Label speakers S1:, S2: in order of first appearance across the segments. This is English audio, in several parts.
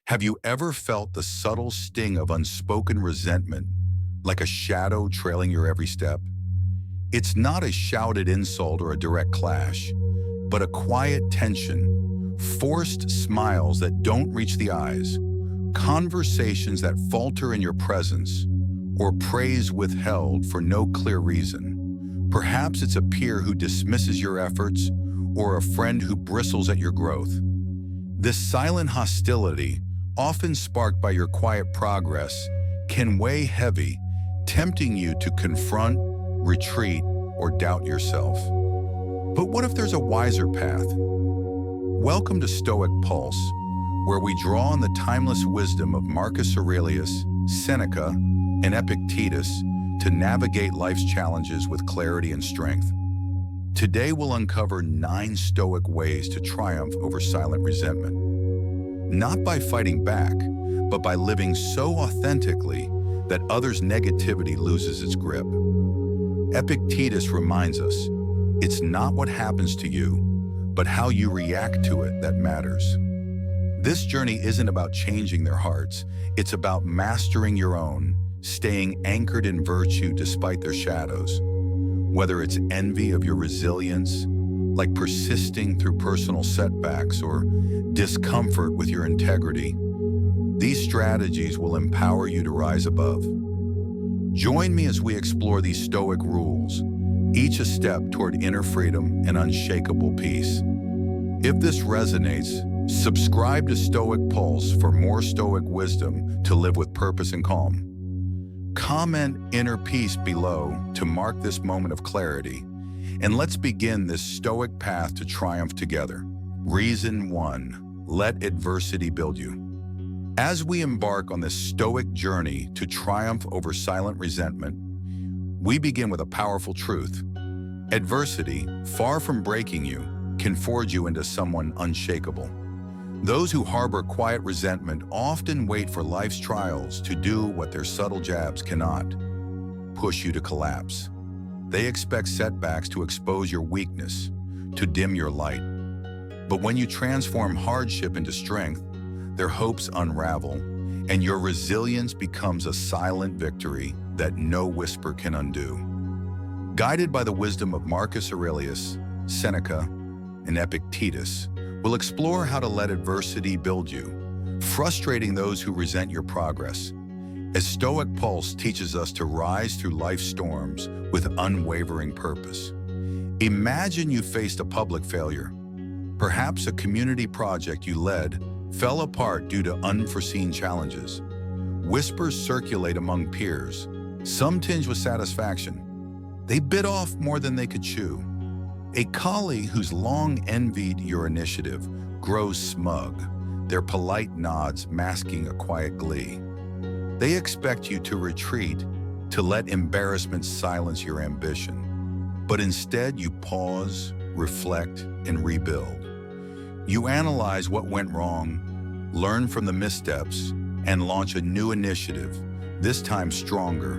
S1: Have you ever felt the subtle sting of unspoken resentment, like a shadow trailing your every step? It's not a shouted insult or a direct clash, but a quiet tension, forced smiles that don't reach the eyes, conversations that falter in your presence, or praise withheld for no clear reason. Perhaps it's a peer who dismisses your efforts, or a friend who bristles at your growth. This silent hostility, often sparked by your quiet progress, can weigh heavy, tempting you to confront, retreat, or doubt yourself. But what if there's a wiser path? Welcome to Stoic Pulse, where we draw on the timeless wisdom of Marcus Aurelius, Seneca, and Epictetus to navigate life's challenges with clarity and strength. Today we'll uncover 9 Stoic ways to triumph over silent resentment. Not by fighting back, but by living so authentically that others' negativity loses its grip. Epictetus reminds us, it's not what happens to you, but how you react to it that matters. This journey isn't about changing their hearts, it's about mastering your own, staying anchored in virtue despite their shadows. Whether it's envy of your resilience, like persisting through personal setbacks, or discomfort with your integrity, these strategies will empower you to rise above. Join me as we explore these Stoic rules, each a step toward inner freedom and unshakable peace. If this resonates, subscribe to Stoic Pulse for more Stoic wisdom to live with purpose and calm. Comment inner peace below to mark this moment of clarity, and let's begin this Stoic path to triumph together. Reason 1. Let adversity build you. As we embark on this Stoic journey to triumph over silent resentment, we begin with a powerful truth. Adversity, far from breaking you, can forge you into someone unshakable. Those who harbor quiet resentment often wait for life's trials to do what their subtle jabs cannot: push you to collapse. They expect setbacks to expose your weakness, to dim your light. But when you transform hardship into strength, their hopes unravel, and your resilience becomes a silent victory that no whisper can undo. Guided by the wisdom of Marcus Aurelius, Seneca, and Epictetus, we'll explore how to let adversity build you, frustrating those who resent your progress. As Stoic Pulse teaches us to rise through life's storms with unwavering purpose. Imagine you faced a public failure. Perhaps a community project you led fell apart due to unforeseen challenges. Whispers circulate among peers, some tinged with satisfaction. They bit off more than they could chew. A colleague who's long envied your initiative grows smug, their polite nods masking a quiet glee. They expect you to retreat, to let embarrassment silence your ambition. But instead, you pause, reflect, and rebuild. You analyze what went wrong, learn from the missteps, and launch a new initiative, this time stronger,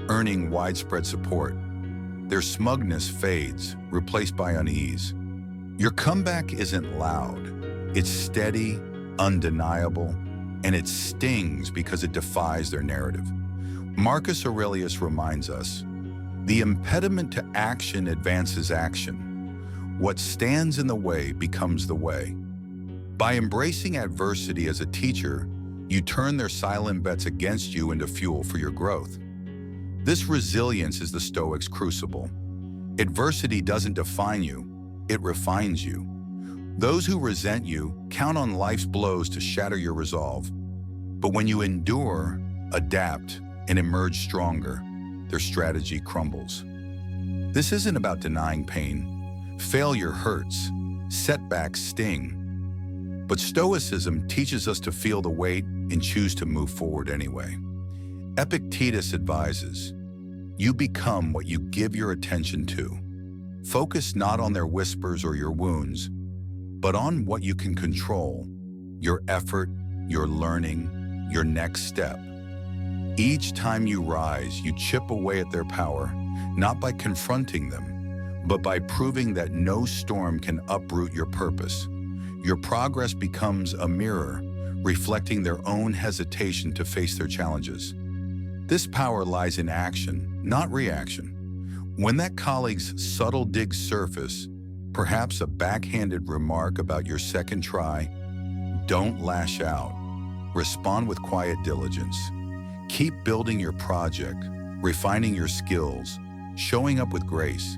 S1: earning widespread support. Their smugness fades, replaced by unease. Your comeback isn't loud. It's steady, undeniable, and it stings because it defies their narrative. Marcus Aurelius reminds us, the impediment to action advances action. What stands in the way becomes the way. By embracing adversity as a teacher, you turn their silent bets against you into fuel for your growth. This resilience is the Stoics' crucible. Adversity doesn't define you, it refines you. Those who resent you count on life's blows to shatter your resolve. But when you endure, adapt, and emerge stronger, their strategy crumbles. This isn't about denying pain. Failure hurts, setbacks sting. But Stoicism teaches us to feel the weight and choose to move forward anyway. Epictetus advises, you become what you give your attention to. Focus not on their whispers or your wounds, but on what you can control, your effort, your learning, your next step. Each time you rise, you chip away at their power, not by confronting them, but by proving that no storm can uproot your purpose. Your progress becomes a mirror, reflecting their own hesitation to face their challenges. This power lies in action, not reaction. When that colleague's subtle dig surface, perhaps a backhanded remark about your second try, don't lash out. Respond with quiet diligence. Keep building your project, refining your skills, showing up with grace.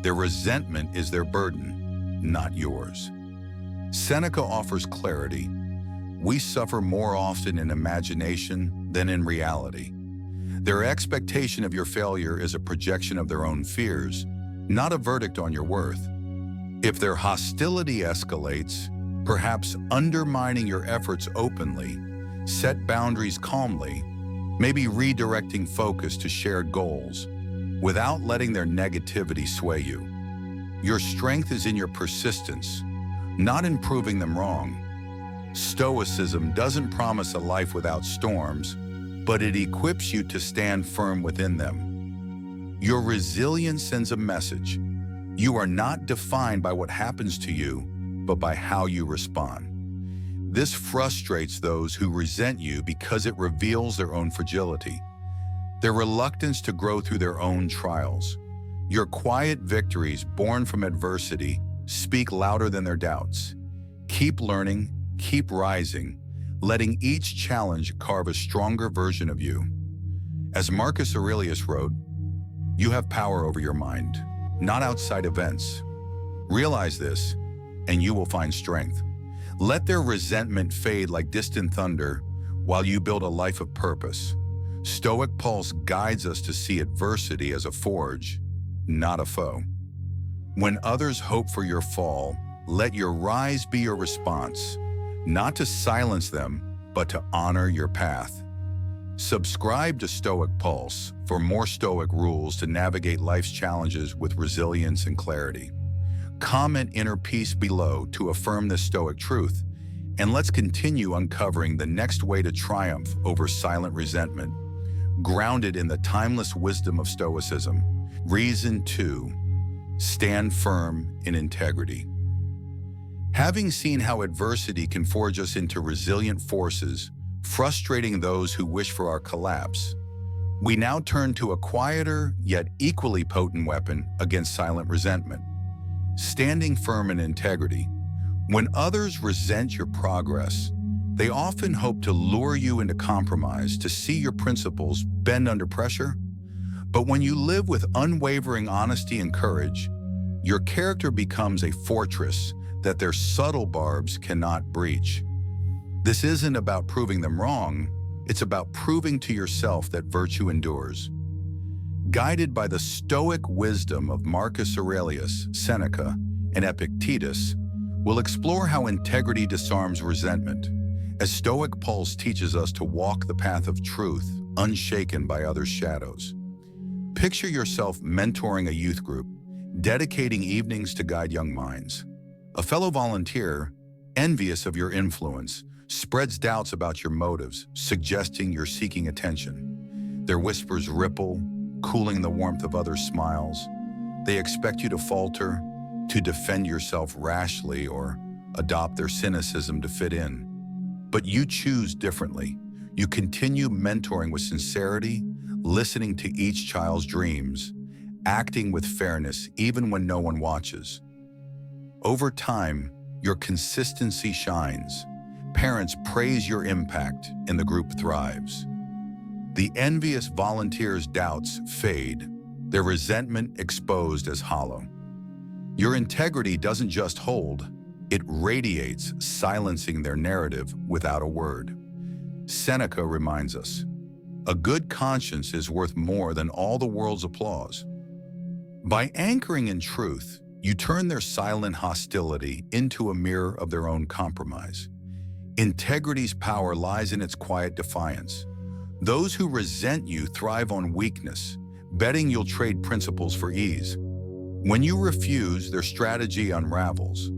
S1: Their resentment is their burden, not yours. Seneca offers clarity. We suffer more often in imagination than in reality. Their expectation of your failure is a projection of their own fears, not a verdict on your worth. If their hostility escalates, perhaps undermining your efforts openly, set boundaries calmly, maybe redirecting focus to shared goals, without letting their negativity sway you. Your strength is in your persistence, not in proving them wrong. Stoicism doesn't promise a life without storms, but it equips you to stand firm within them. Your resilience sends a message. You are not defined by what happens to you, but by how you respond. This frustrates those who resent you because it reveals their own fragility, their reluctance to grow through their own trials. Your quiet victories, born from adversity, speak louder than their doubts. Keep learning, keep rising, letting each challenge carve a stronger version of you. As Marcus Aurelius wrote, you have power over your mind, not outside events. Realize this, and you will find strength. Let their resentment fade like distant thunder while you build a life of purpose. Stoic Pulse guides us to see adversity as a forge, not a foe. When others hope for your fall, let your rise be your response, not to silence them, but to honor your path. Subscribe to Stoic Pulse for more Stoic rules to navigate life's challenges with resilience and clarity. Comment inner peace below to affirm this Stoic truth, and let's continue uncovering the next way to triumph over silent resentment, grounded in the timeless wisdom of Stoicism. Reason 2. Stand firm in integrity. Having seen how adversity can forge us into resilient forces, frustrating those who wish for our collapse, we now turn to a quieter yet equally potent weapon against silent resentment: standing firm in integrity. When others resent your progress, they often hope to lure you into compromise, to see your principles bend under pressure. But when you live with unwavering honesty and courage, your character becomes a fortress that their subtle barbs cannot breach. This isn't about proving them wrong, it's about proving to yourself that virtue endures. Guided by the Stoic wisdom of Marcus Aurelius, Seneca, and Epictetus, we'll explore how integrity disarms resentment, as Stoic Pulse teaches us to walk the path of truth, unshaken by others' shadows. Picture yourself mentoring a youth group, dedicating evenings to guide young minds. A fellow volunteer, envious of your influence, spreads doubts about your motives, suggesting you're seeking attention. Their whispers ripple, cooling the warmth of others' smiles. They expect you to falter, to defend yourself rashly, or adopt their cynicism to fit in. But you choose differently. You continue mentoring with sincerity, listening to each child's dreams, acting with fairness even when no one watches. Over time, your consistency shines. Parents praise your impact, and the group thrives. The envious volunteers' doubts fade, their resentment exposed as hollow. Your integrity doesn't just hold, it radiates, silencing their narrative without a word. Seneca reminds us, a good conscience is worth more than all the world's applause. By anchoring in truth, you turn their silent hostility into a mirror of their own compromise. Integrity's power lies in its quiet defiance. Those who resent you thrive on weakness, betting you'll trade principles for ease. When you refuse, their strategy unravels.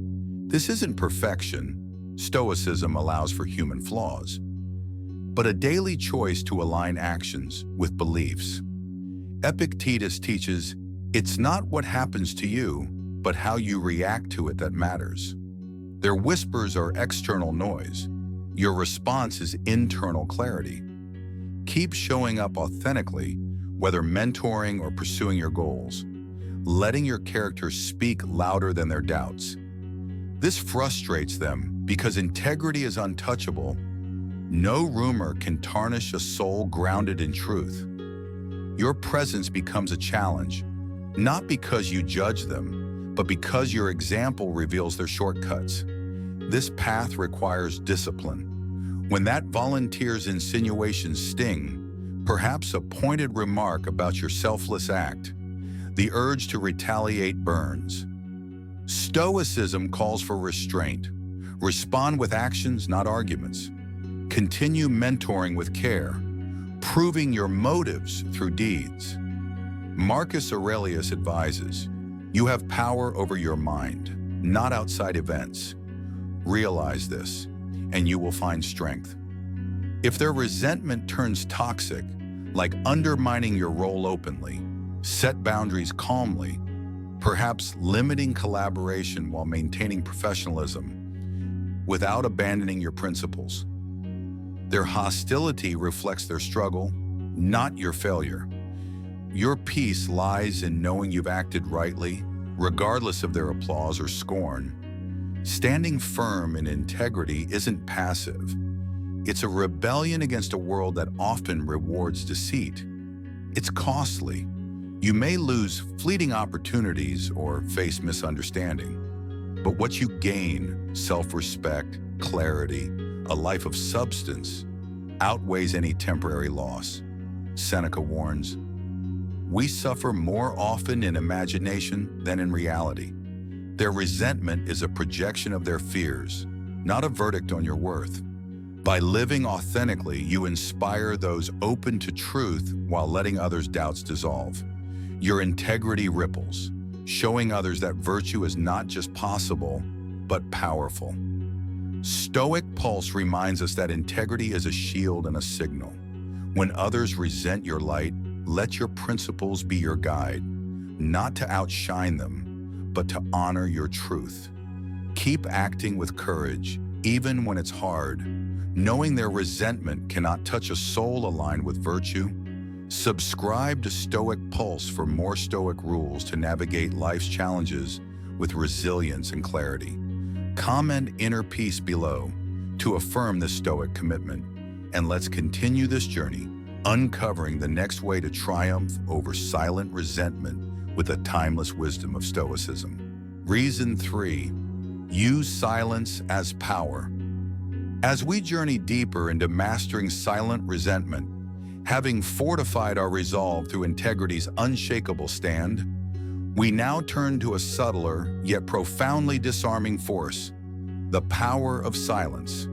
S1: This isn't perfection. Stoicism allows for human flaws, but a daily choice to align actions with beliefs. Epictetus teaches, it's not what happens to you, but how you react to it that matters. Their whispers are external noise. Your response is internal clarity. Keep showing up authentically, whether mentoring or pursuing your goals, letting your characters speak louder than their doubts. This frustrates them because integrity is untouchable. No rumor can tarnish a soul grounded in truth. Your presence becomes a challenge, not because you judge them, but because your example reveals their shortcuts. This path requires discipline. When that volunteer's insinuations sting, perhaps a pointed remark about your selfless act, the urge to retaliate burns. Stoicism calls for restraint. Respond with actions, not arguments. Continue mentoring with care, proving your motives through deeds. Marcus Aurelius advises, you have power over your mind, not outside events. Realize this, and you will find strength. If their resentment turns toxic, like undermining your role openly, set boundaries calmly, perhaps limiting collaboration while maintaining professionalism, without abandoning your principles. Their hostility reflects their struggle, not your failure. Your peace lies in knowing you've acted rightly, regardless of their applause or scorn. Standing firm in integrity isn't passive. It's a rebellion against a world that often rewards deceit. It's costly. You may lose fleeting opportunities or face misunderstanding. But what you gain, self-respect, clarity, a life of substance, outweighs any temporary loss. Seneca warns, we suffer more often in imagination than in reality. Their resentment is a projection of their fears, not a verdict on your worth. By living authentically, you inspire those open to truth while letting others' doubts dissolve. Your integrity ripples, showing others that virtue is not just possible, but powerful. Stoic Pulse reminds us that integrity is a shield and a signal. When others resent your light, let your principles be your guide, not to outshine them, but to honor your truth. Keep acting with courage, even when it's hard, knowing their resentment cannot touch a soul aligned with virtue. Subscribe to Stoic Pulse for more Stoic rules to navigate life's challenges with resilience and clarity. Comment inner peace below to affirm this Stoic commitment, and let's continue this journey, uncovering the next way to triumph over silent resentment with the timeless wisdom of Stoicism. Reason 3. Use silence as power. As we journey deeper into mastering silent resentment, having fortified our resolve through integrity's unshakable stand, we now turn to a subtler yet profoundly disarming force, the power of silence.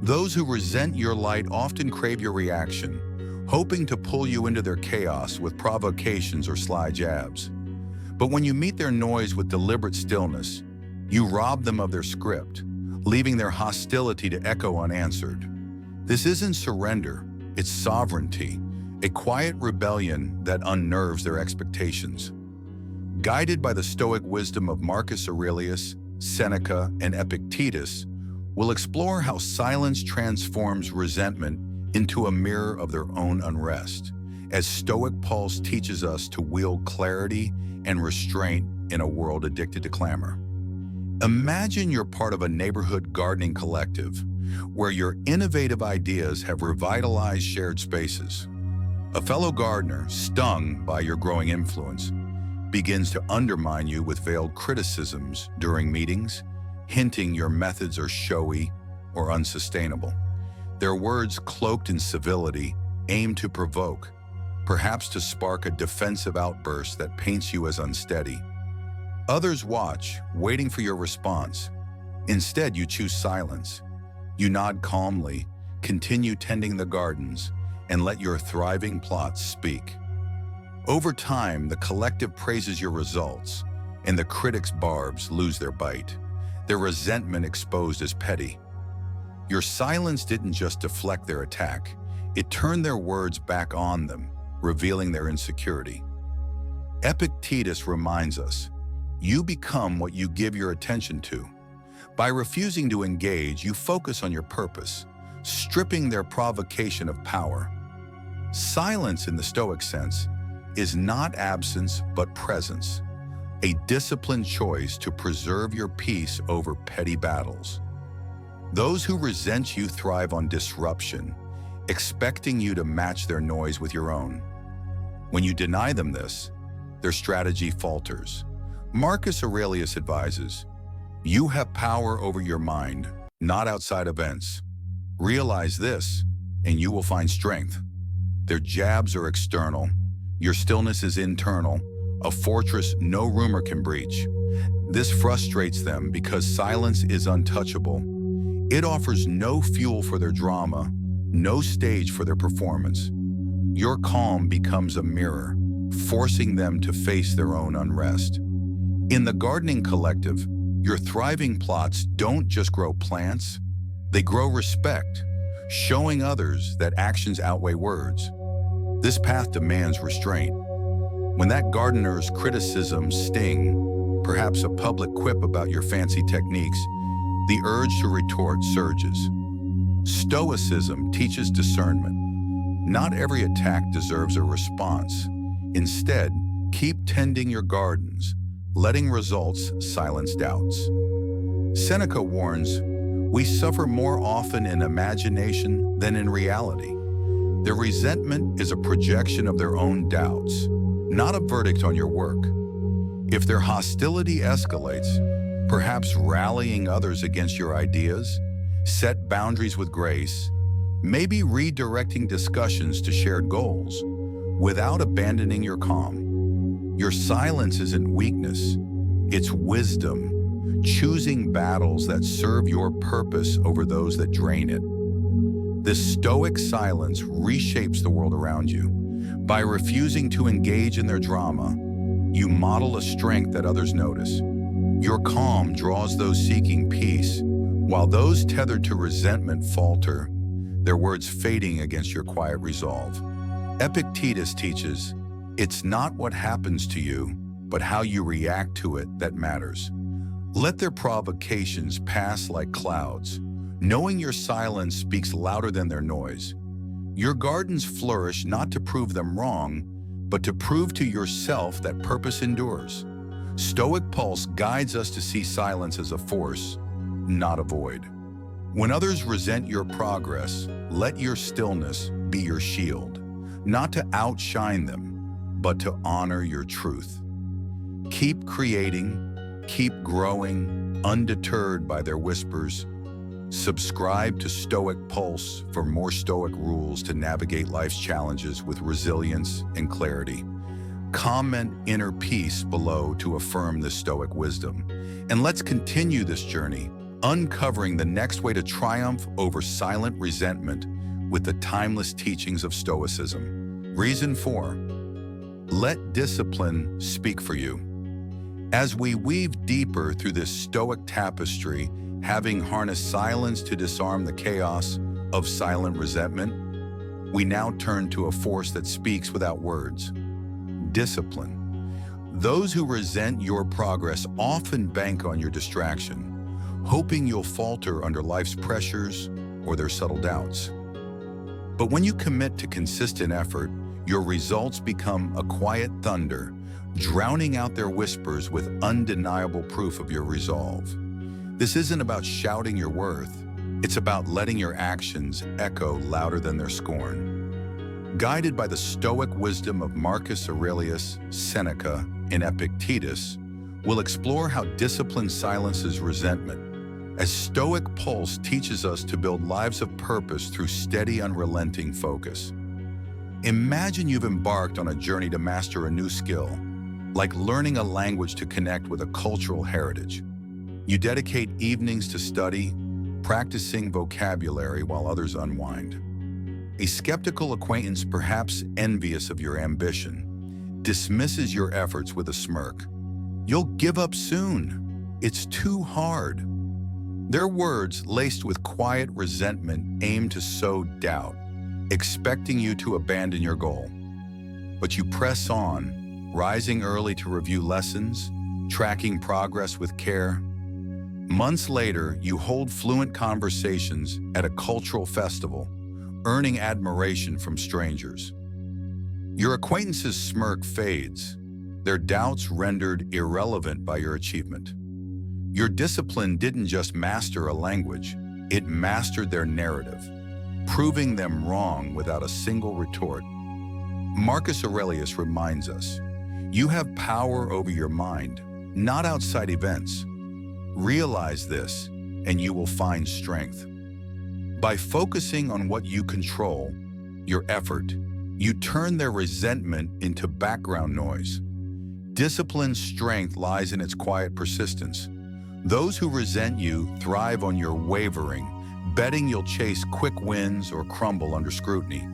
S1: Those who resent your light often crave your reaction, hoping to pull you into their chaos with provocations or sly jabs. But when you meet their noise with deliberate stillness, you rob them of their script, leaving their hostility to echo unanswered. This isn't surrender, it's sovereignty, a quiet rebellion that unnerves their expectations. Guided by the Stoic wisdom of Marcus Aurelius, Seneca, and Epictetus, we'll explore how silence transforms resentment into a mirror of their own unrest, as Stoic Pulse teaches us to wield clarity and restraint in a world addicted to clamor. Imagine you're part of a neighborhood gardening collective where your innovative ideas have revitalized shared spaces. A fellow gardener, stung by your growing influence, begins to undermine you with veiled criticisms during meetings, hinting your methods are showy or unsustainable. Their words, cloaked in civility, aim to provoke, perhaps to spark a defensive outburst that paints you as unsteady. Others watch, waiting for your response. Instead, you choose silence. You nod calmly, continue tending the gardens, and let your thriving plots speak. Over time, the collective praises your results, and the critics' barbs lose their bite, their resentment exposed as petty. Your silence didn't just deflect their attack, it turned their words back on them, revealing their insecurity. Epictetus reminds us, you become what you give your attention to. By refusing to engage, you focus on your purpose, stripping their provocation of power. Silence, in the Stoic sense, is not absence but presence, a disciplined choice to preserve your peace over petty battles. Those who resent you thrive on disruption, expecting you to match their noise with your own. When you deny them this, their strategy falters. Marcus Aurelius advises, "You have power over your mind, not outside events. Realize this, and you will find strength." Their jabs are external. Your stillness is internal, a fortress no rumor can breach. This frustrates them because silence is untouchable. It offers no fuel for their drama, no stage for their performance. Your calm becomes a mirror, forcing them to face their own unrest. In the gardening collective, your thriving plots don't just grow plants, they grow respect, showing others that actions outweigh words. This path demands restraint. When that gardener's criticisms sting, perhaps a public quip about your fancy techniques, the urge to retort surges. Stoicism teaches discernment. Not every attack deserves a response. Instead, keep tending your gardens, letting results silence doubts. Seneca warns, "We suffer more often in imagination than in reality." Their resentment is a projection of their own doubts, not a verdict on your work. If their hostility escalates, perhaps rallying others against your ideas, set boundaries with grace, maybe redirecting discussions to shared goals, without abandoning your calm. Your silence isn't weakness, it's wisdom, choosing battles that serve your purpose over those that drain it. This stoic silence reshapes the world around you. By refusing to engage in their drama, you model a strength that others notice. Your calm draws those seeking peace, while those tethered to resentment falter, their words fading against your quiet resolve. Epictetus teaches, "It's not what happens to you, but how you react to it that matters." Let their provocations pass like clouds, knowing your silence speaks louder than their noise. Your gardens flourish not to prove them wrong, but to prove to yourself that purpose endures. Stoic Pulse guides us to see silence as a force, not a void. When others resent your progress, let your stillness be your shield, not to outshine them, but to honor your truth. Keep creating, keep growing, undeterred by their whispers. Subscribe to Stoic Pulse for more Stoic rules to navigate life's challenges with resilience and clarity. Comment inner peace below to affirm this Stoic wisdom. And let's continue this journey, uncovering the next way to triumph over silent resentment with the timeless teachings of Stoicism. Reason 4, let discipline speak for you. As we weave deeper through this Stoic tapestry, having harnessed silence to disarm the chaos of silent resentment, we now turn to a force that speaks without words: discipline. Those who resent your progress often bank on your distraction, hoping you'll falter under life's pressures or their subtle doubts. But when you commit to consistent effort, your results become a quiet thunder, drowning out their whispers with undeniable proof of your resolve. This isn't about shouting your worth, it's about letting your actions echo louder than their scorn. Guided by the Stoic wisdom of Marcus Aurelius, Seneca, and Epictetus, we'll explore how discipline silences resentment, as Stoic Pulse teaches us to build lives of purpose through steady, unrelenting focus. Imagine you've embarked on a journey to master a new skill, like learning a language to connect with a cultural heritage. You dedicate evenings to study, practicing vocabulary while others unwind. A skeptical acquaintance, perhaps envious of your ambition, dismisses your efforts with a smirk. "You'll give up soon. It's too hard." Their words, laced with quiet resentment, aim to sow doubt, expecting you to abandon your goal. But you press on, rising early to review lessons, tracking progress with care. Months later, you hold fluent conversations at a cultural festival, earning admiration from strangers. Your acquaintances' smirk fades, their doubts rendered irrelevant by your achievement. Your discipline didn't just master a language, it mastered their narrative, proving them wrong without a single retort. Marcus Aurelius reminds us, you have power over your mind, not outside events. Realize this, and you will find strength. By focusing on what you control, your effort, you turn their resentment into background noise. Discipline's strength lies in its quiet persistence. Those who resent you thrive on your wavering, betting you'll chase quick wins or crumble under scrutiny.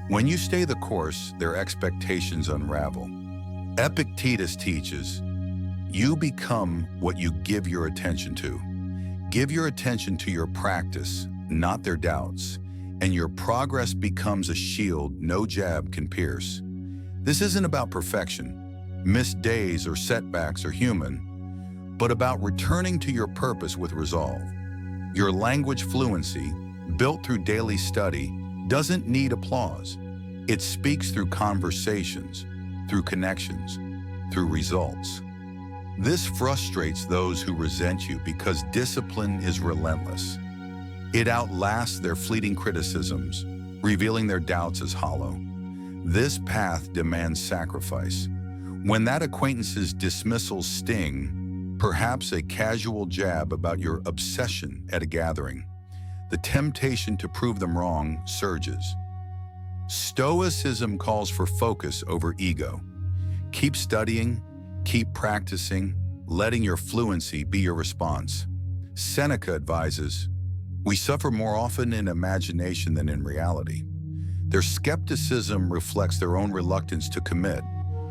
S1: When you stay the course, their expectations unravel. Epictetus teaches, you become what you give your attention to. Give your attention to your practice, not their doubts, and your progress becomes a shield no jab can pierce. This isn't about perfection. Missed days or setbacks are human, but about returning to your purpose with resolve. Your language fluency, built through daily study, doesn't need applause. It speaks through conversations, through connections, through results. This frustrates those who resent you because discipline is relentless. It outlasts their fleeting criticisms, revealing their doubts as hollow. This path demands sacrifice. When that acquaintance's dismissals sting, perhaps a casual jab about your obsession at a gathering, the temptation to prove them wrong surges. Stoicism calls for focus over ego. Keep studying, keep practicing, letting your fluency be your response. Seneca advises, we suffer more often in imagination than in reality. Their skepticism reflects their own reluctance to commit,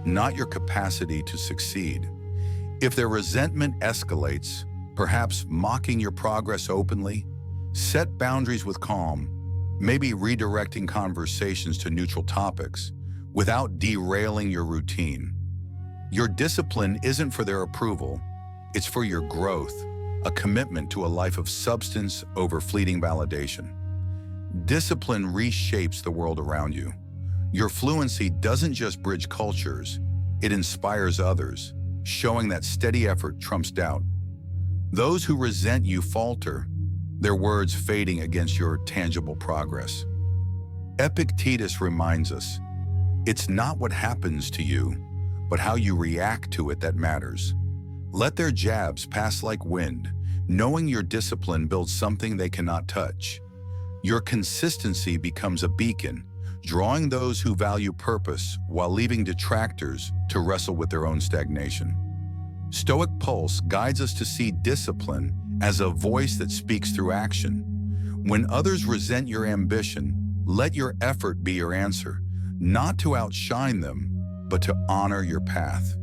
S1: not your capacity to succeed. If their resentment escalates, perhaps mocking your progress openly, set boundaries with calm, maybe redirecting conversations to neutral topics without derailing your routine. Your discipline isn't for their approval, it's for your growth, a commitment to a life of substance over fleeting validation. Discipline reshapes the world around you. Your fluency doesn't just bridge cultures, it inspires others, showing that steady effort trumps doubt. Those who resent you falter, their words fading against your tangible progress. Epictetus reminds us, it's not what happens to you, but how you react to it that matters. Let their jabs pass like wind, knowing your discipline builds something they cannot touch. Your consistency becomes a beacon, drawing those who value purpose while leaving detractors to wrestle with their own stagnation. Stoic Pulse guides us to see discipline as a voice that speaks through action. When others resent your ambition, let your effort be your answer, not to outshine them, but to honor your path.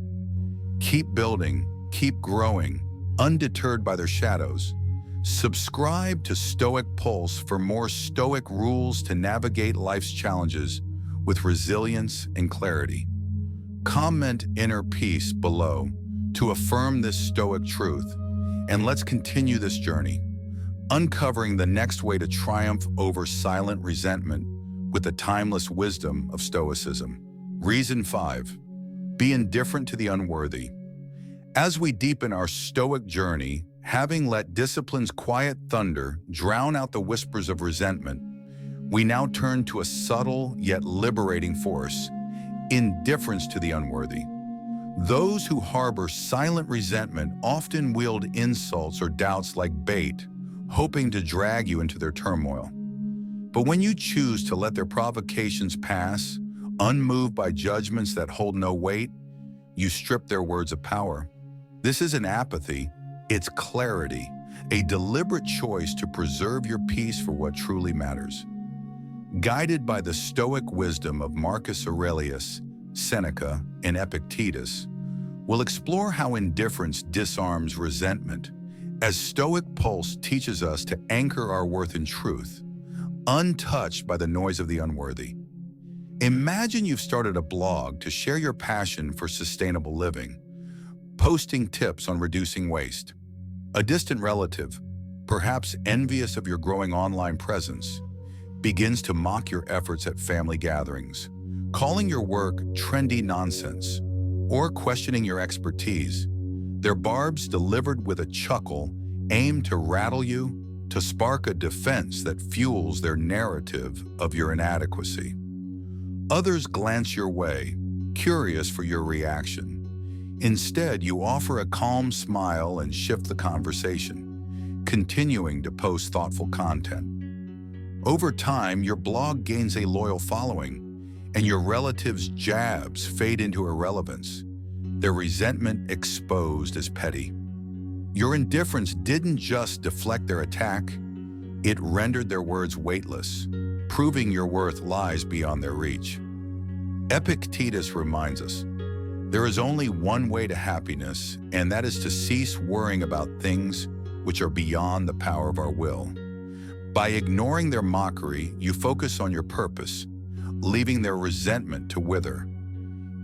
S1: Keep building, keep growing, undeterred by their shadows. Subscribe to Stoic Pulse for more Stoic rules to navigate life's challenges with resilience and clarity. Comment inner peace below to affirm this Stoic truth, and let's continue this journey, uncovering the next way to triumph over silent resentment with the timeless wisdom of Stoicism. Reason 5. Be indifferent to the unworthy. As we deepen our Stoic journey, having let discipline's quiet thunder drown out the whispers of resentment, we now turn to a subtle yet liberating force, indifference to the unworthy. Those who harbor silent resentment often wield insults or doubts like bait, hoping to drag you into their turmoil. But when you choose to let their provocations pass, unmoved by judgments that hold no weight, you strip their words of power. This isn't apathy, it's clarity, a deliberate choice to preserve your peace for what truly matters. Guided by the Stoic wisdom of Marcus Aurelius, Seneca, and Epictetus, we'll explore how indifference disarms resentment, as Stoic Pulse teaches us to anchor our worth in truth, untouched by the noise of the unworthy. Imagine you've started a blog to share your passion for sustainable living, posting tips on reducing waste. A distant relative, perhaps envious of your growing online presence, begins to mock your efforts at family gatherings, calling your work trendy nonsense, or questioning your expertise. Their barbs delivered with a chuckle aim to rattle you, to spark a defense that fuels their narrative of your inadequacy. Others glance your way, curious for your reaction. Instead, you offer a calm smile and shift the conversation, continuing to post thoughtful content. Over time, your blog gains a loyal following, and your relatives' jabs fade into irrelevance, their resentment exposed as petty. Your indifference didn't just deflect their attack, it rendered their words weightless, proving your worth lies beyond their reach. Epictetus reminds us, there is only one way to happiness, and that is to cease worrying about things which are beyond the power of our will. By ignoring their mockery, you focus on your purpose, leaving their resentment to wither.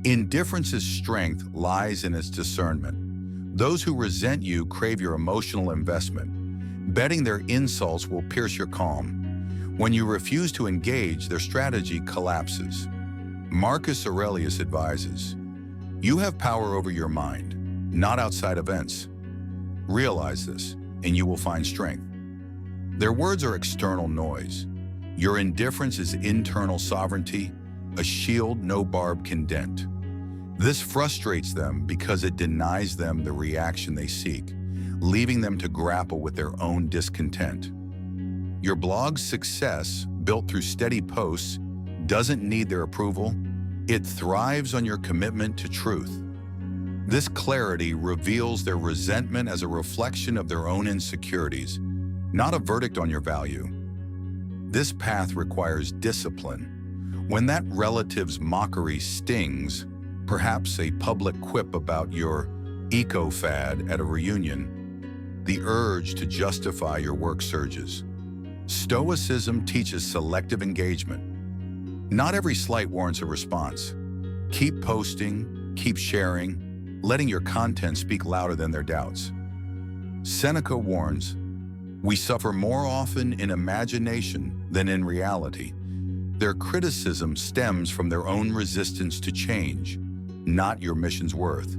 S1: Indifference's strength lies in its discernment. Those who resent you crave your emotional investment, betting their insults will pierce your calm. When you refuse to engage, their strategy collapses. Marcus Aurelius advises, you have power over your mind, not outside events. Realize this, and you will find strength. Their words are external noise. Your indifference is internal sovereignty, a shield no barb can dent. This frustrates them because it denies them the reaction they seek, leaving them to grapple with their own discontent. Your blog's success, built through steady posts, doesn't need their approval. It thrives on your commitment to truth. This clarity reveals their resentment as a reflection of their own insecurities, not a verdict on your value. This path requires discipline. When that relative's mockery stings, perhaps a public quip about your eco-fad at a reunion, the urge to justify your work surges. Stoicism teaches selective engagement. Not every slight warrants a response. Keep posting, keep sharing, letting your content speak louder than their doubts. Seneca warns, we suffer more often in imagination than in reality. Their criticism stems from their own resistance to change, not your mission's worth.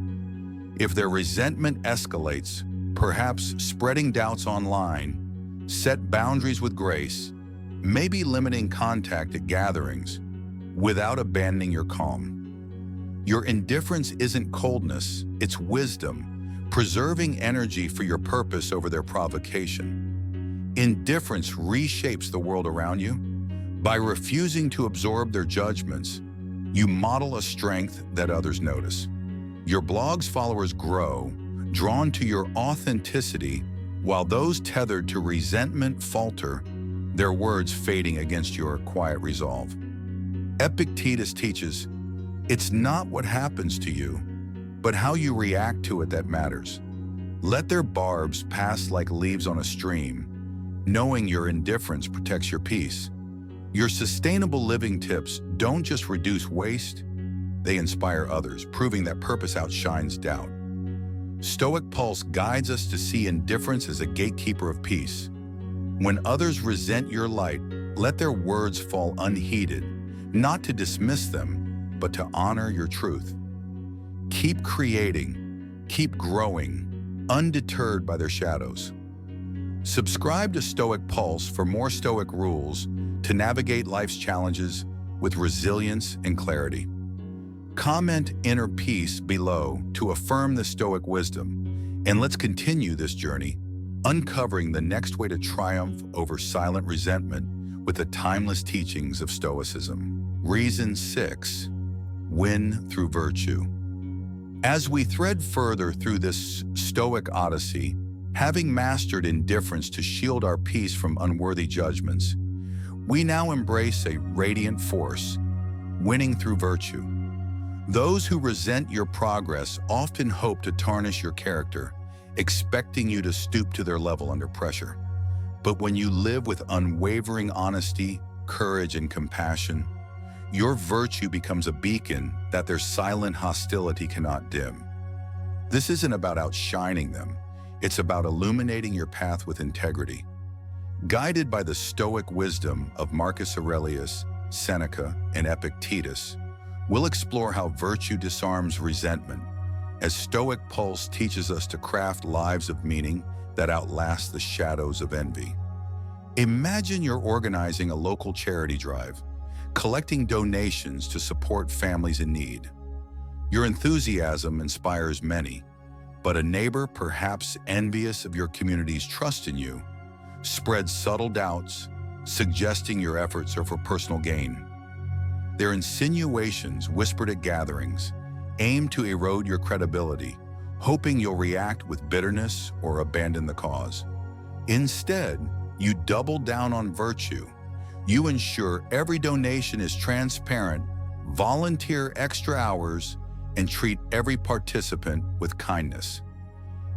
S1: If their resentment escalates, perhaps spreading doubts online, set boundaries with grace, maybe limiting contact at gatherings, without abandoning your calm. Your indifference isn't coldness, it's wisdom, preserving energy for your purpose over their provocation. Indifference reshapes the world around you. By refusing to absorb their judgments, you model a strength that others notice. Your blog's followers grow, drawn to your authenticity, while those tethered to resentment falter, their words fading against your quiet resolve. Epictetus teaches, it's not what happens to you, but how you react to it that matters. Let their barbs pass like leaves on a stream, knowing your indifference protects your peace. Your sustainable living tips don't just reduce waste, they inspire others, proving that purpose outshines doubt. Stoic Pulse guides us to see indifference as a gatekeeper of peace. When others resent your light, let their words fall unheeded, not to dismiss them, but to honor your truth. Keep creating, keep growing, undeterred by their shadows. Subscribe to Stoic Pulse for more Stoic rules to navigate life's challenges with resilience and clarity. Comment inner peace below to affirm the Stoic wisdom, and let's continue this journey, uncovering the next way to triumph over silent resentment with the timeless teachings of Stoicism. Reason 6. Win through virtue. As we thread further through this Stoic odyssey, having mastered indifference to shield our peace from unworthy judgments, we now embrace a radiant force, winning through virtue. Those who resent your progress often hope to tarnish your character, expecting you to stoop to their level under pressure. But when you live with unwavering honesty, courage, and compassion, your virtue becomes a beacon that their silent hostility cannot dim. This isn't about outshining them. It's about illuminating your path with integrity. Guided by the Stoic wisdom of Marcus Aurelius, Seneca, and Epictetus, we'll explore how virtue disarms resentment, as Stoic Pulse teaches us to craft lives of meaning that outlast the shadows of envy. Imagine you're organizing a local charity drive, collecting donations to support families in need. Your enthusiasm inspires many, but a neighbor, perhaps envious of your community's trust in you, spreads subtle doubts, suggesting your efforts are for personal gain. Their insinuations, whispered at gatherings, aim to erode your credibility, hoping you'll react with bitterness or abandon the cause. Instead, you double down on virtue. You ensure every donation is transparent, volunteer extra hours, and treat every participant with kindness.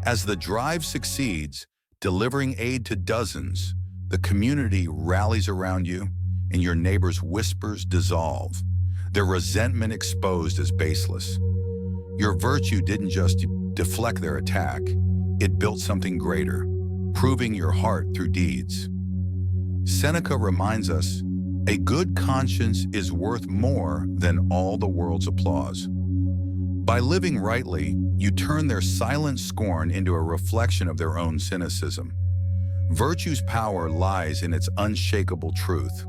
S1: As the drive succeeds, delivering aid to dozens, the community rallies around you, and your neighbors' whispers dissolve, their resentment exposed as baseless. Your virtue didn't just deflect their attack, it built something greater, proving your heart through deeds. Seneca reminds us, a good conscience is worth more than all the world's applause. By living rightly, you turn their silent scorn into a reflection of their own cynicism. Virtue's power lies in its unshakable truth.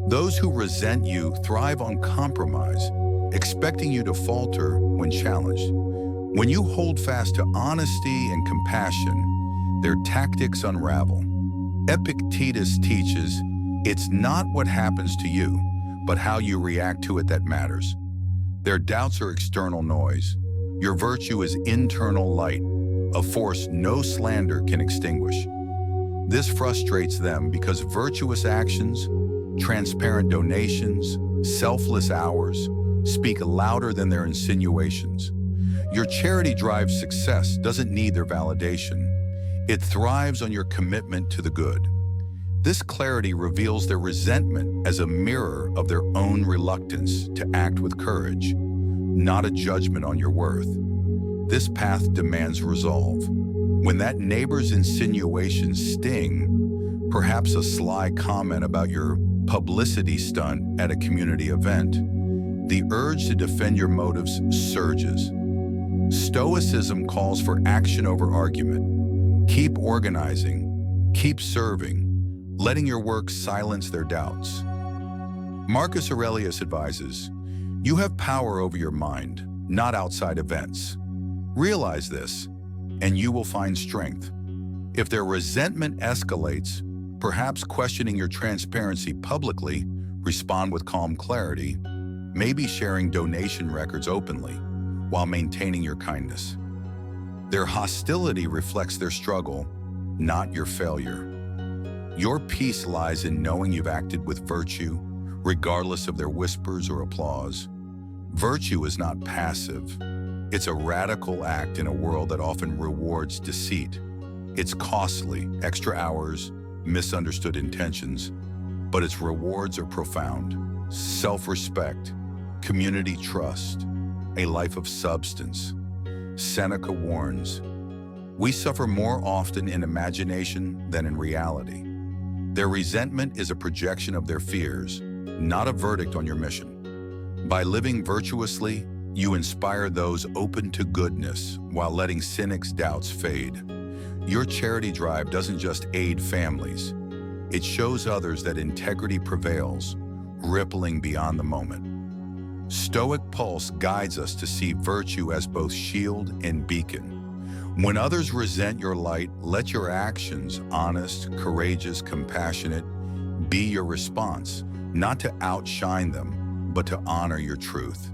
S1: Those who resent you thrive on compromise, expecting you to falter when challenged. When you hold fast to honesty and compassion, their tactics unravel. Epictetus teaches, it's not what happens to you, but how you react to it that matters. Their doubts are external noise. Your virtue is internal light, a force no slander can extinguish. This frustrates them because virtuous actions, transparent donations, selfless hours, speak louder than their insinuations. Your charity drive's success doesn't need their validation. It thrives on your commitment to the good. This clarity reveals their resentment as a mirror of their own reluctance to act with courage, not a judgment on your worth. This path demands resolve. When that neighbor's insinuations sting, perhaps a sly comment about your publicity stunt at a community event, the urge to defend your motives surges. Stoicism calls for action over argument. Keep organizing, keep serving, letting your work silence their doubts. Marcus Aurelius advises, you have power over your mind, not outside events. Realize this, and you will find strength. If their resentment escalates, perhaps questioning your transparency publicly, respond with calm clarity, maybe sharing donation records openly, while maintaining your kindness. Their hostility reflects their struggle, not your failure. Your peace lies in knowing you've acted with virtue, regardless of their whispers or applause. Virtue is not passive. It's a radical act in a world that often rewards deceit. It's costly, extra hours, misunderstood intentions, but its rewards are profound. Self-respect, community trust, a life of substance. Seneca warns, we suffer more often in imagination than in reality. Their resentment is a projection of their fears, not a verdict on your mission. By living virtuously, you inspire those open to goodness while letting cynics' doubts fade. Your charity drive doesn't just aid families. It shows others that integrity prevails, rippling beyond the moment. Stoic Pulse guides us to see virtue as both shield and beacon. When others resent your light, let your actions, honest, courageous, compassionate, be your response, not to outshine them, but to honor your truth.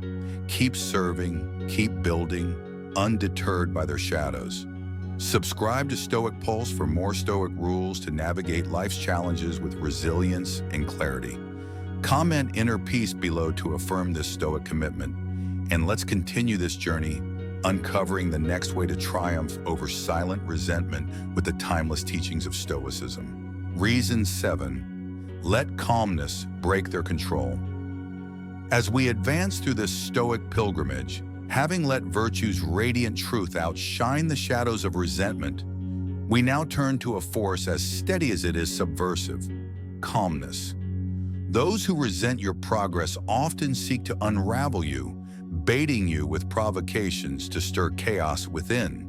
S1: Keep serving, keep building, undeterred by their shadows. Subscribe to Stoic Pulse for more Stoic rules to navigate life's challenges with resilience and clarity. Comment inner peace below to affirm this Stoic commitment, and let's continue this journey, uncovering the next way to triumph over silent resentment with the timeless teachings of Stoicism. Reason 7. Let calmness break their control. As we advance through this Stoic pilgrimage, having let virtue's radiant truth outshine the shadows of resentment, We now turn to a force as steady as it is subversive: calmness. Those who resent your progress often seek to unravel you, baiting you with provocations to stir chaos within.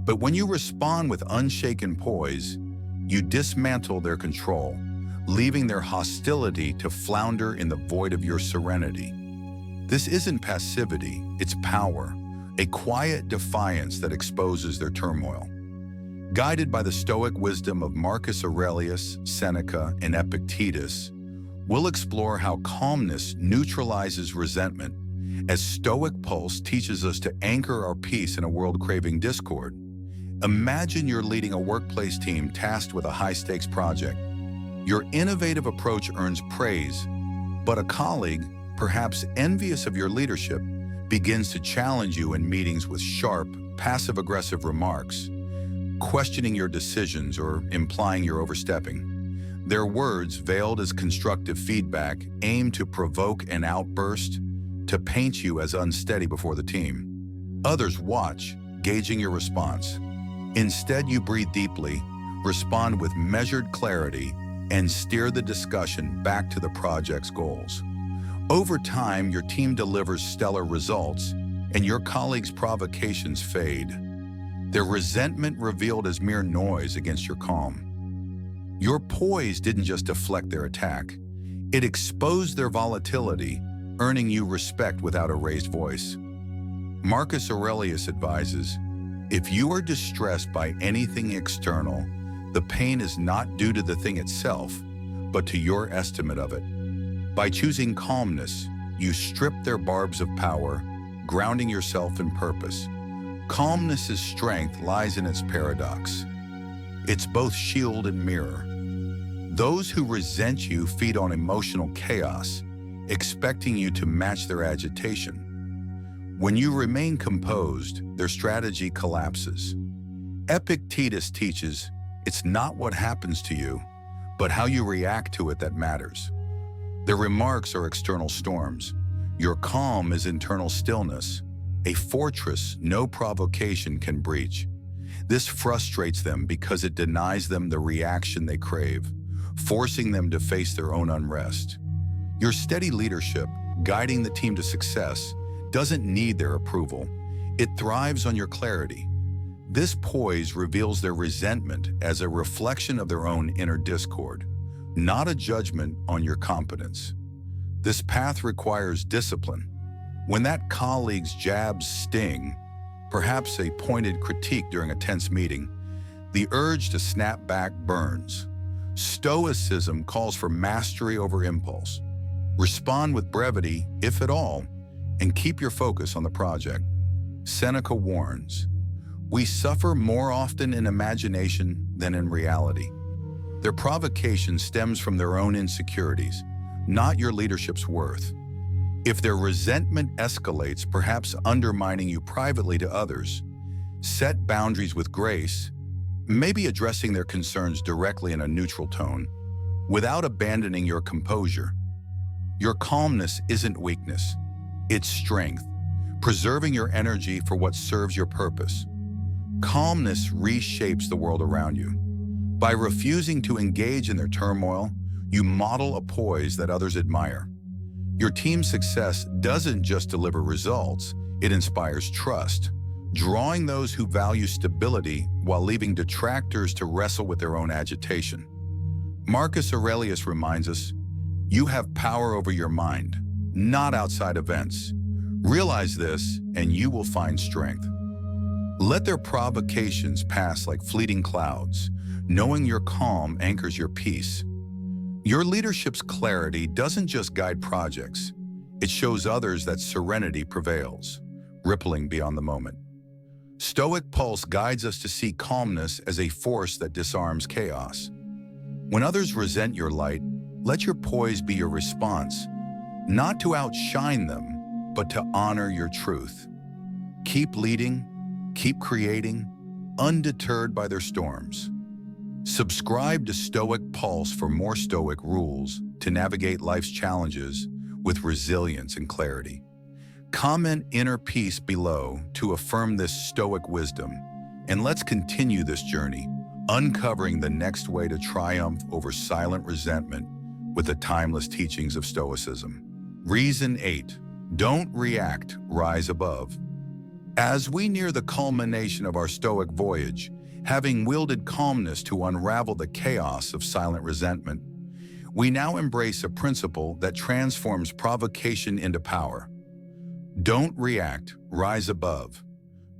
S1: But when you respond with unshaken poise, you dismantle their control, leaving their hostility to flounder in the void of your serenity. This isn't passivity, it's power, a quiet defiance that exposes their turmoil. Guided by the Stoic wisdom of Marcus Aurelius, Seneca, and Epictetus, we'll explore how calmness neutralizes resentment, as Stoic Pulse teaches us to anchor our peace in a world craving discord. Imagine you're leading a workplace team tasked with a high-stakes project. Your innovative approach earns praise, but a colleague, perhaps envious of your leadership, begins to challenge you in meetings with sharp, passive-aggressive remarks, questioning your decisions or implying you're overstepping. Their words, veiled as constructive feedback, aim to provoke an outburst, to paint you as unsteady before the team. Others watch, gauging your response. Instead, you breathe deeply, respond with measured clarity, and steer the discussion back to the project's goals. Over time, your team delivers stellar results, and your colleagues' provocations fade, their resentment revealed as mere noise against your calm. Your poise didn't just deflect their attack, it exposed their volatility, earning you respect without a raised voice. Marcus Aurelius advises, if you are distressed by anything external, the pain is not due to the thing itself, but to your estimate of it. By choosing calmness, you strip their barbs of power, grounding yourself in purpose. Calmness's strength lies in its paradox. It's both shield and mirror. Those who resent you feed on emotional chaos, expecting you to match their agitation. When you remain composed, their strategy collapses. Epictetus teaches, it's not what happens to you, but how you react to it that matters. Their remarks are external storms. Your calm is internal stillness, a fortress no provocation can breach. This frustrates them because it denies them the reaction they crave, forcing them to face their own unrest. Your steady leadership, guiding the team to success, doesn't need their approval. It thrives on your clarity. This poise reveals their resentment as a reflection of their own inner discord, not a judgment on your competence. This path requires discipline. When that colleague's jabs sting, perhaps a pointed critique during a tense meeting, the urge to snap back burns. Stoicism calls for mastery over impulse. Respond with brevity, if at all, and keep your focus on the project. Seneca warns, we suffer more often in imagination than in reality. Their provocation stems from their own insecurities, not your leadership's worth. If their resentment escalates, perhaps undermining you privately to others, set boundaries with grace, maybe addressing their concerns directly in a neutral tone, without abandoning your composure. Your calmness isn't weakness, it's strength, preserving your energy for what serves your purpose. Calmness reshapes the world around you. By refusing to engage in their turmoil, you model a poise that others admire. Your team's success doesn't just deliver results, it inspires trust, drawing those who value stability while leaving detractors to wrestle with their own agitation. Marcus Aurelius reminds us, you have power over your mind, not outside events. Realize this, and you will find strength. Let their provocations pass like fleeting clouds, knowing your calm anchors your peace. Your leadership's clarity doesn't just guide projects, it shows others that serenity prevails, rippling beyond the moment. Stoic Pulse guides us to see calmness as a force that disarms chaos. When others resent your light, let your poise be your response, not to outshine them, but to honor your truth. Keep leading, keep creating, undeterred by their storms. Subscribe to Stoic Pulse for more Stoic rules to navigate life's challenges with resilience and clarity. Comment inner peace below to affirm this Stoic wisdom, And let's continue this journey, uncovering the next way to triumph over silent resentment with the timeless teachings of Stoicism. Reason 8. Don't react, rise above. As we near the culmination of our Stoic voyage, having wielded calmness to unravel the chaos of silent resentment, we now embrace a principle that transforms provocation into power. Don't react, rise above.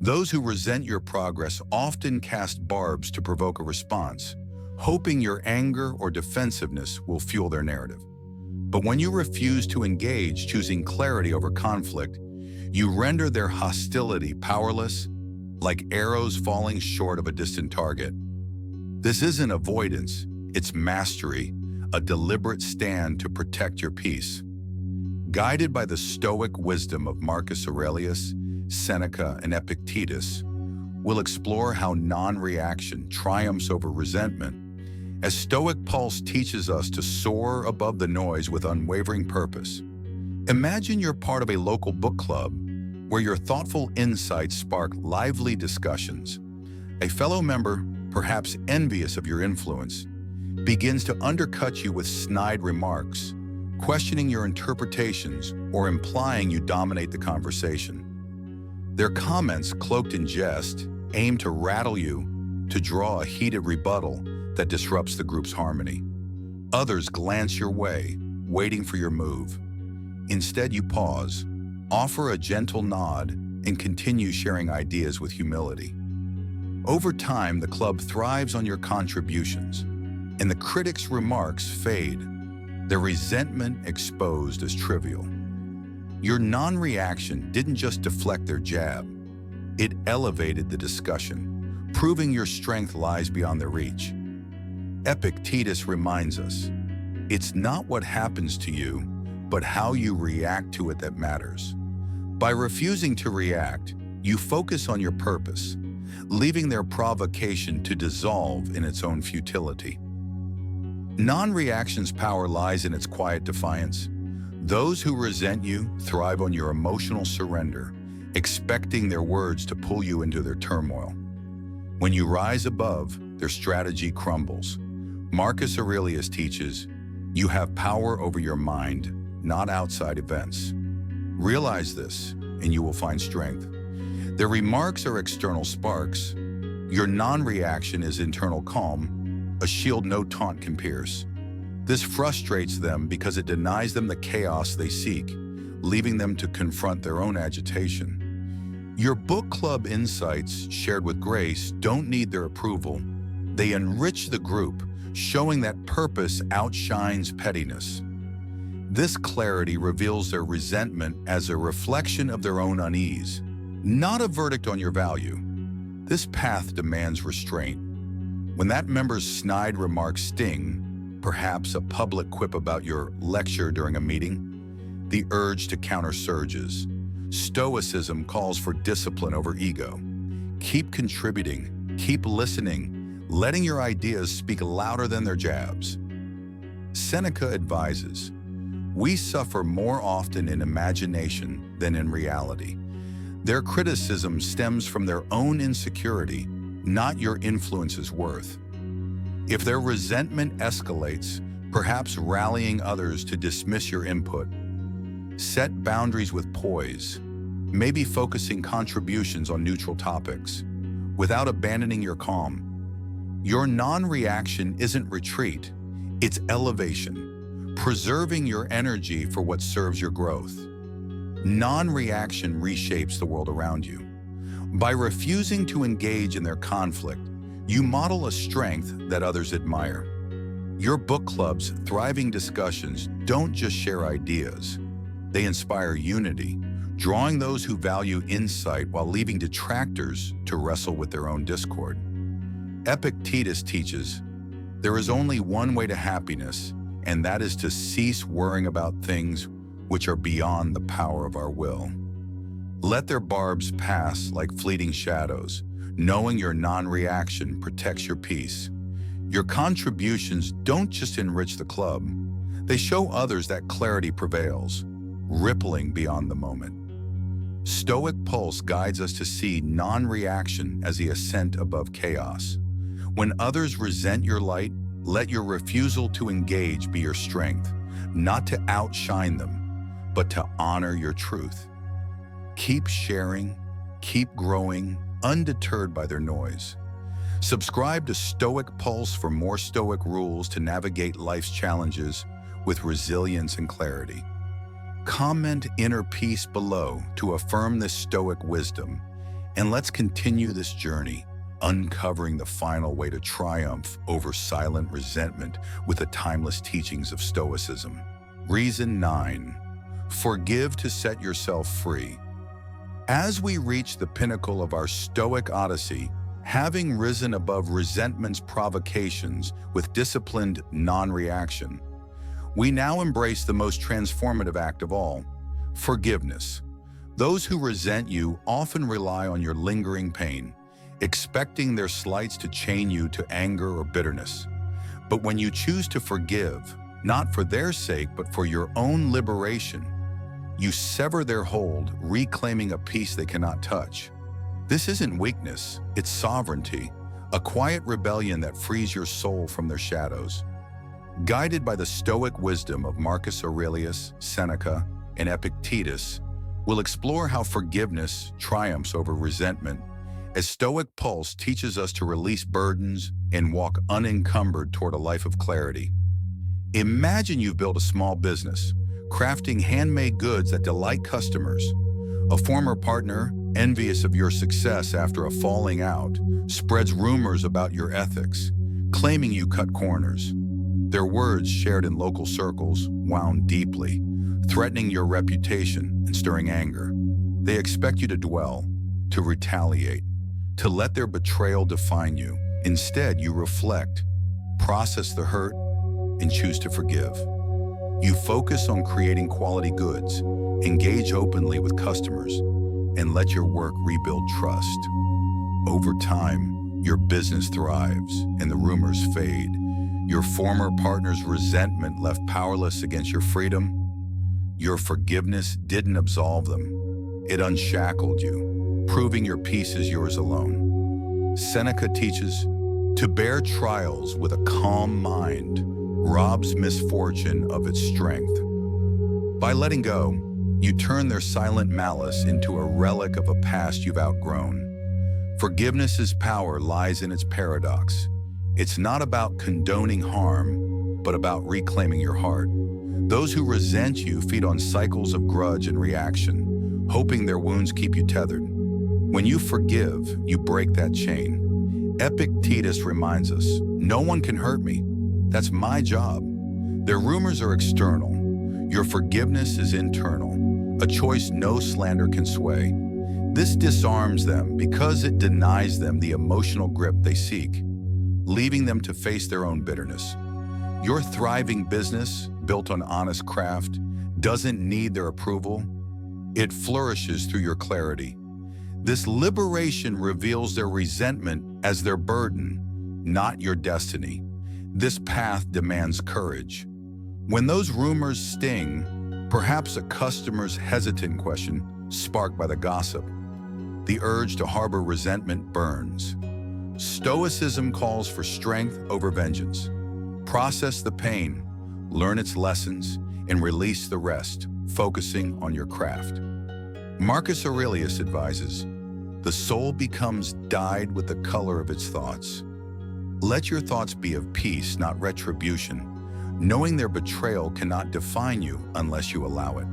S1: Those who resent your progress often cast barbs to provoke a response, hoping your anger or defensiveness will fuel their narrative. But when you refuse to engage, choosing clarity over conflict, you render their hostility powerless, like arrows falling short of a distant target. This isn't avoidance, it's mastery, a deliberate stand to protect your peace. Guided by the Stoic wisdom of Marcus Aurelius, Seneca, and Epictetus, we'll explore how non-reaction triumphs over resentment, as Stoic Pulse teaches us to soar above the noise with unwavering purpose. Imagine you're part of a local book club where your thoughtful insights spark lively discussions. A fellow member, perhaps envious of your influence, begins to undercut you with snide remarks, questioning your interpretations or implying you dominate the conversation. Their comments, cloaked in jest, aim to rattle you, to draw a heated rebuttal that disrupts the group's harmony. Others glance your way, waiting for your move. Instead, you pause, offer a gentle nod, and continue sharing ideas with humility. Over time, the club thrives on your contributions, and the critics' remarks fade, their resentment exposed as trivial. Your non-reaction didn't just deflect their jab, it elevated the discussion, proving your strength lies beyond their reach. Epictetus reminds us, it's not what happens to you, but how you react to it that matters. By refusing to react, you focus on your purpose, leaving their provocation to dissolve in its own futility. Non-reaction's power lies in its quiet defiance. Those who resent you thrive on your emotional surrender, expecting their words to pull you into their turmoil. When you rise above, their strategy crumbles. Marcus Aurelius teaches, you have power over your mind, not outside events. Realize this, and you will find strength. Their remarks are external sparks. Your non-reaction is internal calm, a shield no taunt can pierce. This frustrates them because it denies them the chaos they seek, leaving them to confront their own agitation. Your book club insights, shared with grace, don't need their approval. They enrich the group, showing that purpose outshines pettiness. This clarity reveals their resentment as a reflection of their own unease, not a verdict on your value. This path demands restraint. When that member's snide remarks sting, perhaps a public quip about your lecture during a meeting, the urge to counter surges. Stoicism calls for discipline over ego. Keep contributing, keep listening, letting your ideas speak louder than their jabs. Seneca advises, we suffer more often in imagination than in reality. Their criticism stems from their own insecurity, not your influence's worth. If their resentment escalates, perhaps rallying others to dismiss your input. Set boundaries with poise, maybe focusing contributions on neutral topics, without abandoning your calm. Your non-reaction isn't retreat, it's elevation, preserving your energy for what serves your growth. Non-reaction reshapes the world around you. By refusing to engage in their conflict, you model a strength that others admire. Your book club's thriving discussions don't just share ideas. They inspire unity, drawing those who value insight while leaving detractors to wrestle with their own discord. Epictetus teaches, there is only one way to happiness, and that is to cease worrying about things which are beyond the power of our will. Let their barbs pass like fleeting shadows, knowing your non-reaction protects your peace. Your contributions don't just enrich the club, they show others that clarity prevails, rippling beyond the moment. Stoic pulse guides us to see non-reaction as the ascent above chaos. When others resent your light, let your refusal to engage be your strength, not to outshine them, but to honor your truth. Keep sharing, keep growing, undeterred by their noise. Subscribe to Stoic Pulse for more Stoic rules to navigate life's challenges with resilience and clarity. Comment inner peace below to affirm this Stoic wisdom, and let's continue this journey, uncovering the final way to triumph over silent resentment with the timeless teachings of Stoicism. Reason 9. Forgive to set yourself free. As we reach the pinnacle of our Stoic Odyssey, having risen above resentment's provocations with disciplined non-reaction, we now embrace the most transformative act of all, forgiveness. Those who resent you often rely on your lingering pain, expecting their slights to chain you to anger or bitterness. But when you choose to forgive, not for their sake but for your own liberation, you sever their hold, reclaiming a peace they cannot touch. This isn't weakness, it's sovereignty, a quiet rebellion that frees your soul from their shadows. Guided by the Stoic wisdom of Marcus Aurelius, Seneca, and Epictetus, we'll explore how forgiveness triumphs over resentment, as Stoic Pulse teaches us to release burdens and walk unencumbered toward a life of clarity. Imagine you've built a small business, crafting handmade goods that delight customers. A former partner, envious of your success after a falling out, spreads rumors about your ethics, claiming you cut corners. Their words, shared in local circles, wound deeply, threatening your reputation and stirring anger. They expect you to dwell, to retaliate, to let their betrayal define you. Instead, you reflect, process the hurt, and choose to forgive. You focus on creating quality goods, engage openly with customers, and let your work rebuild trust. Over time, your business thrives and the rumors fade. Your former partner's resentment left powerless against your freedom. Your forgiveness didn't absolve them. It unshackled you, proving your peace is yours alone. Seneca teaches, to bear trials with a calm mind robs misfortune of its strength. By letting go, you turn their silent malice into a relic of a past you've outgrown. Forgiveness's power lies in its paradox. It's not about condoning harm, but about reclaiming your heart. Those who resent you feed on cycles of grudge and reaction, hoping their wounds keep you tethered. When you forgive, you break that chain. Epictetus reminds us, no one can hurt me. That's my job. Their rumors are external. Your forgiveness is internal, a choice no slander can sway. This disarms them because it denies them the emotional grip they seek, leaving them to face their own bitterness. Your thriving business, built on honest craft, doesn't need their approval. It flourishes through your clarity. This liberation reveals their resentment as their burden, not your destiny. This path demands courage. When those rumors sting, perhaps a customer's hesitant question sparked by the gossip, the urge to harbor resentment burns. Stoicism calls for strength over vengeance. Process the pain, learn its lessons, and release the rest, focusing on your craft. Marcus Aurelius advises, the soul becomes dyed with the color of its thoughts. Let your thoughts be of peace, not retribution, knowing their betrayal cannot define you unless you allow it.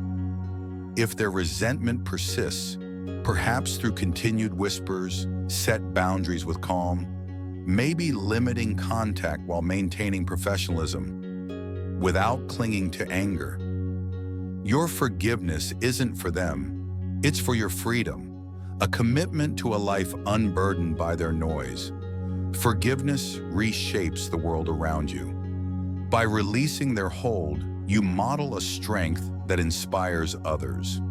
S1: If their resentment persists, perhaps through continued whispers, set boundaries with calm, maybe limiting contact while maintaining professionalism, without clinging to anger. Your forgiveness isn't for them, it's for your freedom, a commitment to a life unburdened by their noise. Forgiveness reshapes the world around you. By releasing their hold, you model a strength that inspires others.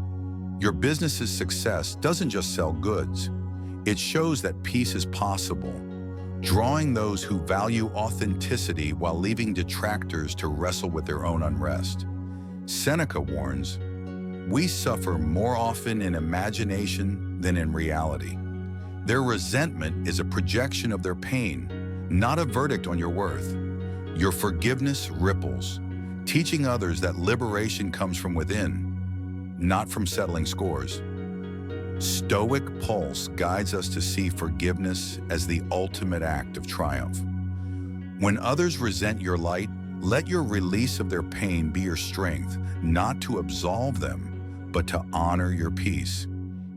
S1: Your business's success doesn't just sell goods, it shows that peace is possible, drawing those who value authenticity while leaving detractors to wrestle with their own unrest. Seneca warns, we suffer more often in imagination than in reality. Their resentment is a projection of their pain, not a verdict on your worth. Your forgiveness ripples, teaching others that liberation comes from within, not from settling scores. Stoic Pulse guides us to see forgiveness as the ultimate act of triumph. When others resent your light, let your release of their pain be your strength, not to absolve them, but to honor your peace.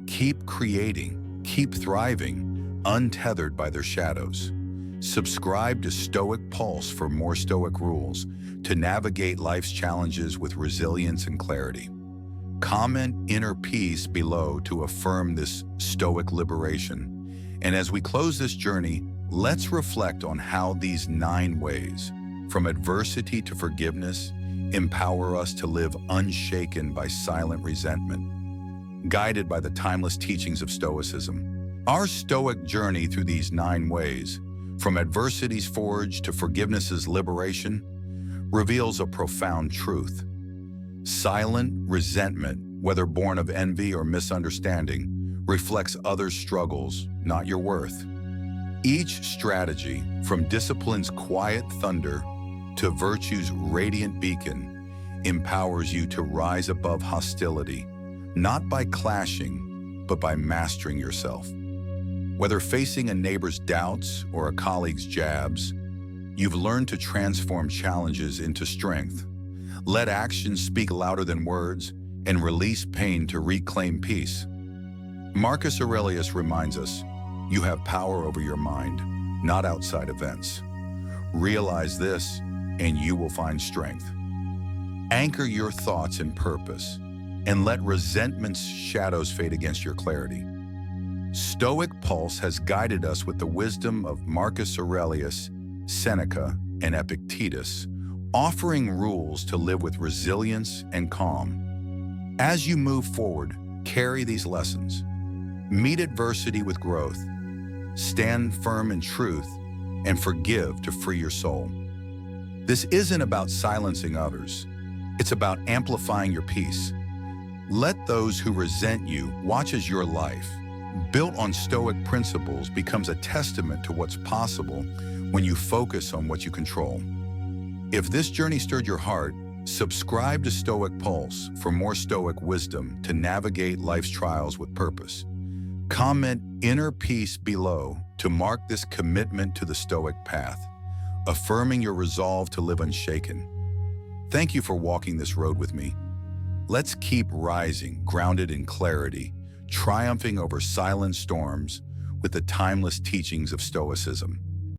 S1: Keep creating, keep thriving, untethered by their shadows. Subscribe to Stoic Pulse for more Stoic rules to navigate life's challenges with resilience and clarity. Comment inner peace below to affirm this Stoic liberation. And as we close this journey, let's reflect on how these 9 ways, from adversity to forgiveness, empower us to live unshaken by silent resentment, guided by the timeless teachings of Stoicism. Our Stoic journey through these 9 ways, from adversity's forge to forgiveness's liberation, reveals a profound truth. Silent resentment, whether born of envy or misunderstanding, reflects others' struggles, not your worth. Each strategy, from discipline's quiet thunder to virtue's radiant beacon, empowers you to rise above hostility, not by clashing, but by mastering yourself. Whether facing a neighbor's doubts or a colleague's jabs, you've learned to transform challenges into strength. Let actions speak louder than words and release pain to reclaim peace. Marcus Aurelius reminds us, you have power over your mind, not outside events. Realize this, and you will find strength. Anchor your thoughts in purpose, and let resentment's shadows fade against your clarity. Stoic Pulse has guided us with the wisdom of Marcus Aurelius, Seneca, and Epictetus, offering rules to live with resilience and calm. As you move forward, carry these lessons. Meet adversity with growth, stand firm in truth, and forgive to free your soul. This isn't about silencing others. It's about amplifying your peace. Let those who resent you watch as your life, built on Stoic principles, becomes a testament to what's possible when you focus on what you control. If this journey stirred your heart, subscribe to Stoic Pulse for more Stoic wisdom to navigate life's trials with purpose. Comment inner peace below to mark this commitment to the Stoic path, affirming your resolve to live unshaken. Thank you for walking this road with me. Let's keep rising, grounded in clarity, triumphing over silent storms with the timeless teachings of Stoicism.